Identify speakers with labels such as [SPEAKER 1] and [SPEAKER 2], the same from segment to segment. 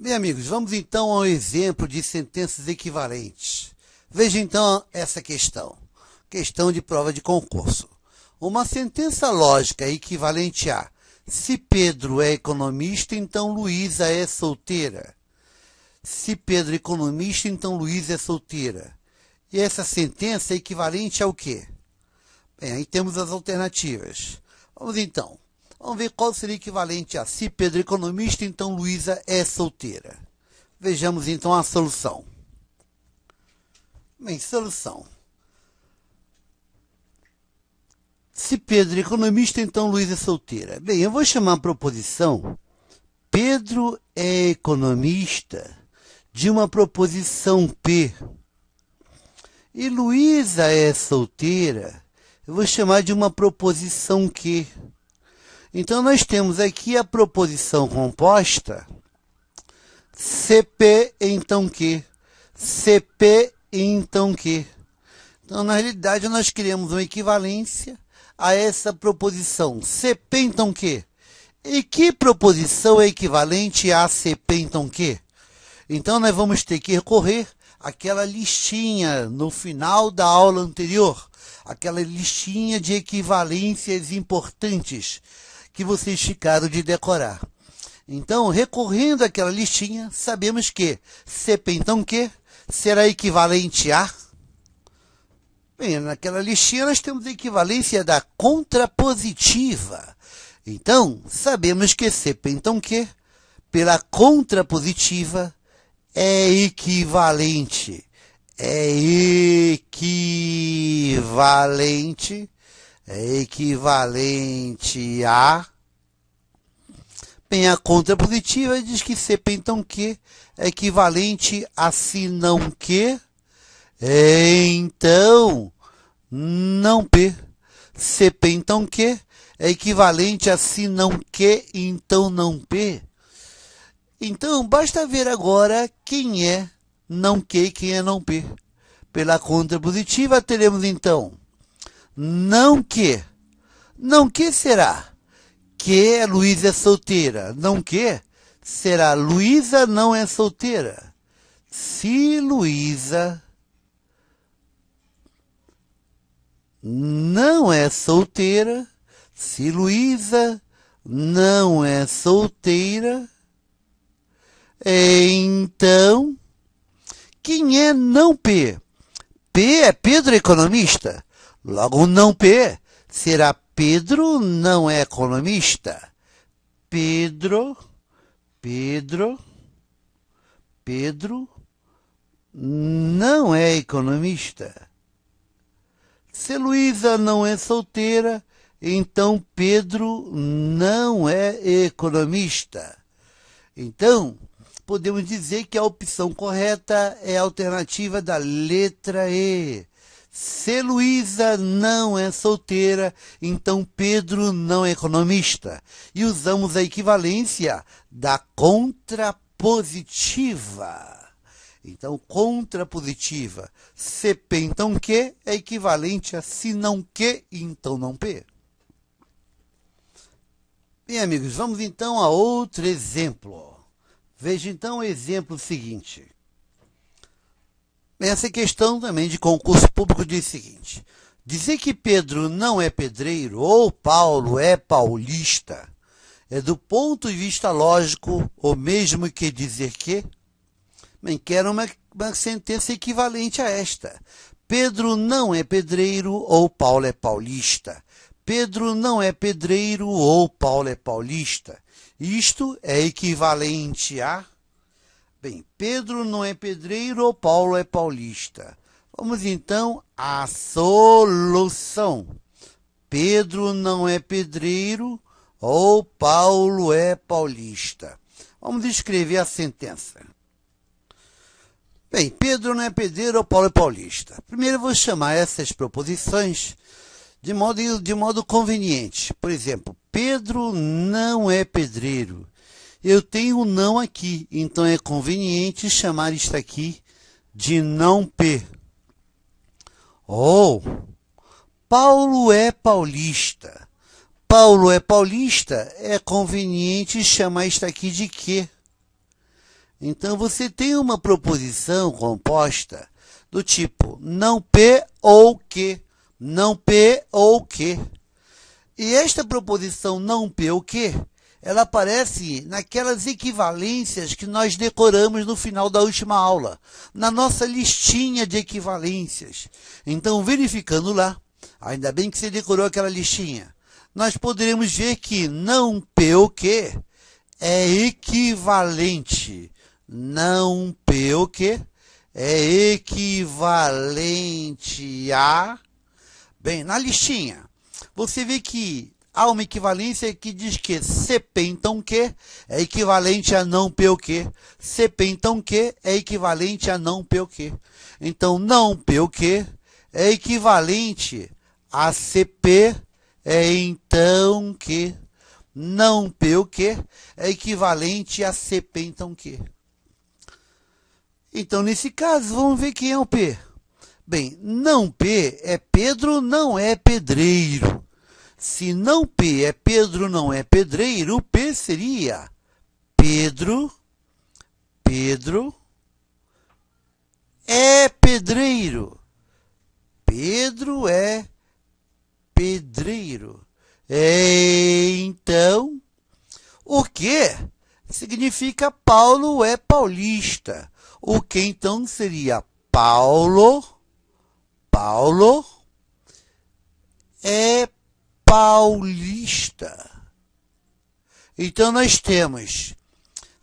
[SPEAKER 1] Bem, amigos, vamos então ao exemplo de sentenças equivalentes. Veja então essa questão. Questão de prova de concurso. Uma sentença lógica é equivalente a: se Pedro é economista, então Luísa é solteira. Se Pedro é economista, então Luísa é solteira. E essa sentença é equivalente ao quê? Bem, aí temos as alternativas. Vamos então. Vamos ver qual seria equivalente a: se Pedro é economista, então Luísa é solteira. Vejamos então a solução. Bem, solução. Se Pedro é economista, então Luísa é solteira. Bem, eu vou chamar a proposição Pedro é economista de uma proposição P. E Luísa é solteira, eu vou chamar de uma proposição Q. Então, nós temos aqui a proposição composta CP, então Q. CP, então Q. Então, na realidade, nós queremos uma equivalência a essa proposição CP, então Q. E que proposição é equivalente a CP, então Q? Então, nós vamos ter que recorrer àquela listinha no final da aula anterior, aquela listinha de equivalências importantes que vocês ficaram de decorar. Então, recorrendo àquela listinha, sabemos que CP, então Q, será equivalente a... Bem, naquela listinha nós temos a equivalência da contrapositiva. Então, sabemos que CP, então Q, pela contrapositiva, é equivalente. É equivalente a... Bem, a contrapositiva diz que CP, então Q, é equivalente a se não Q, então não P. CP, então Q, é equivalente a se não Q, então não P. Então, basta ver agora quem é não Q e quem é não P. Pela contrapositiva, teremos então não Q. Não Q será que Luísa é solteira. Não Q será Luísa não é solteira. Se Luísa não é solteira, se Luísa não é solteira, então, quem é não P? P é Pedro economista. Logo, não P será Pedro não é economista. Pedro não é economista. Se Luísa não é solteira, então Pedro não é economista. Então, podemos dizer que a opção correta é a alternativa da letra E. Se Luísa não é solteira, então Pedro não é economista. E usamos a equivalência da contrapositiva. Então, contrapositiva, CP, então Q, é equivalente a se não Q, então não P. Bem, amigos, vamos então a outro exemplo. Veja então o exemplo seguinte. Essa questão também de concurso público diz o seguinte: dizer que Pedro não é pedreiro ou Paulo é paulista é, do ponto de vista lógico, o mesmo que dizer que... Bem, quero uma sentença equivalente a esta. Pedro não é pedreiro ou Paulo é paulista. Pedro não é pedreiro ou Paulo é paulista. Isto é equivalente a... Bem, Pedro não é pedreiro ou Paulo é paulista. Vamos então à solução. Pedro não é pedreiro ou Paulo é paulista. Vamos escrever a sentença. Bem, Pedro não é pedreiro ou Paulo é paulista. Primeiro eu vou chamar essas proposições de modo conveniente. Por exemplo, Pedro não é pedreiro. Eu tenho um não aqui, então é conveniente chamar isto aqui de não P. Ou Paulo é paulista. Paulo é paulista, é conveniente chamar isto aqui de Q. Então, você tem uma proposição composta do tipo não P ou que, não P ou que. E esta proposição não P ou que, ela aparece naquelas equivalências que nós decoramos no final da última aula, na nossa listinha de equivalências. Então, verificando lá, ainda bem que você decorou aquela listinha, nós poderemos ver que não P ou que é equivalente. Não P o que é equivalente a... Bem, na listinha, você vê que há uma equivalência que diz que CP então que é equivalente a não P o que. CP então que é equivalente a não P o que. Então, não P o que é equivalente a CP é então que. Não P o que é equivalente a CP então que. Então, nesse caso, vamos ver quem é o P. Bem, não P é Pedro, não é pedreiro. Se não P é Pedro, não é pedreiro, o P seria Pedro é pedreiro. Pedro é pedreiro. Então, o que significa Paulo é paulista. O que então seria Paulo é paulista. Então, nós temos,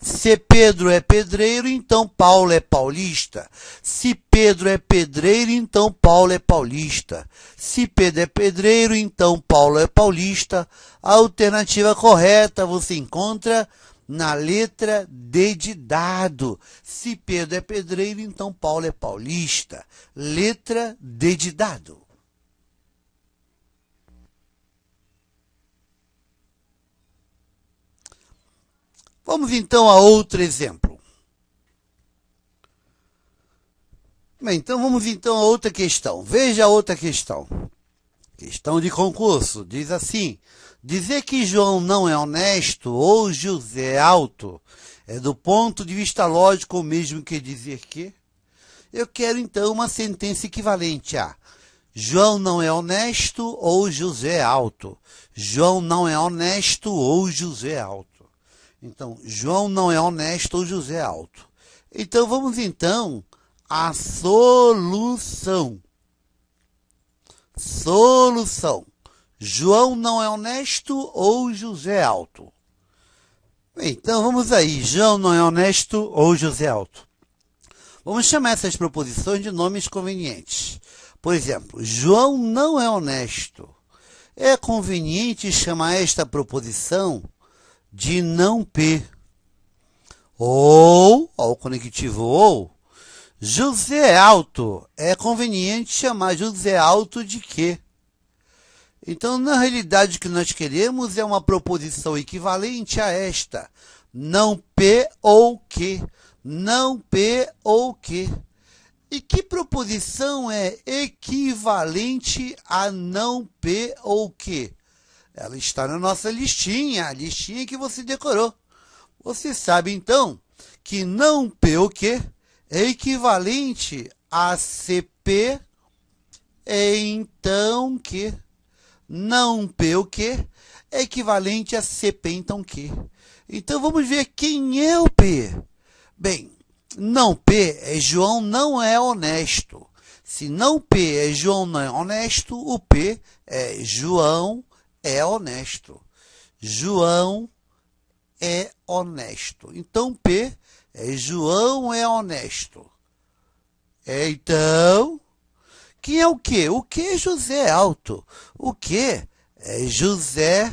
[SPEAKER 1] se Pedro é pedreiro, então Paulo é paulista. Se Pedro é pedreiro, então Paulo é paulista. Se Pedro é pedreiro, então Paulo é paulista. A alternativa correta você encontra na letra D de dado. Se Pedro é pedreiro, então Paulo é paulista. Letra D de dado. Vamos então a outro exemplo. Bem, então vamos então a outra questão. Veja a outra questão. Questão de concurso. Diz assim: dizer que João não é honesto ou José é alto é do ponto de vista lógico o mesmo que dizer que? Eu quero então uma sentença equivalente a João não é honesto ou José é alto. João não é honesto ou José é alto. Então, João não é honesto ou José é alto. Então, vamos então à solução. Solução. João não é honesto ou José é alto. Bem, então, vamos aí. João não é honesto ou José é alto. Vamos chamar essas proposições de nomes convenientes. Por exemplo, João não é honesto. É conveniente chamar esta proposição de não P. Ou, ao conectivo ou, José é alto. É conveniente chamar José alto de quê? Então, na realidade, o que nós queremos é uma proposição equivalente a esta. Não P ou que. Não P ou que. E que proposição é equivalente a não P ou que? Ela está na nossa listinha, a listinha que você decorou. Você sabe, então, que não P ou que é equivalente a CP é então que. Não P ou que é equivalente a CP então que. Então, vamos ver quem é o P. Bem, não P é João não é honesto. Se não P é João não é honesto, o P é João é honesto. João é honesto. Então, P é João é honesto. Então, quem é o quê? O que é José alto? O que é José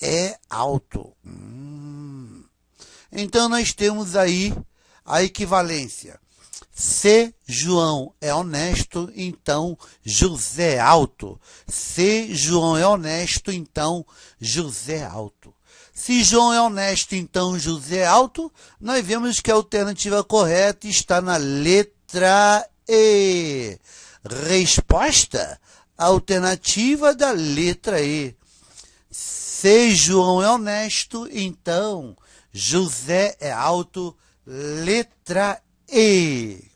[SPEAKER 1] é alto? Então, nós temos aí a equivalência. Se João é honesto, então José é alto. Se João é honesto, então José é alto. Se João é honesto, então José é alto, nós vemos que a alternativa correta está na letra E. Resposta: alternativa da letra E. Se João é honesto, então José é alto, letra E.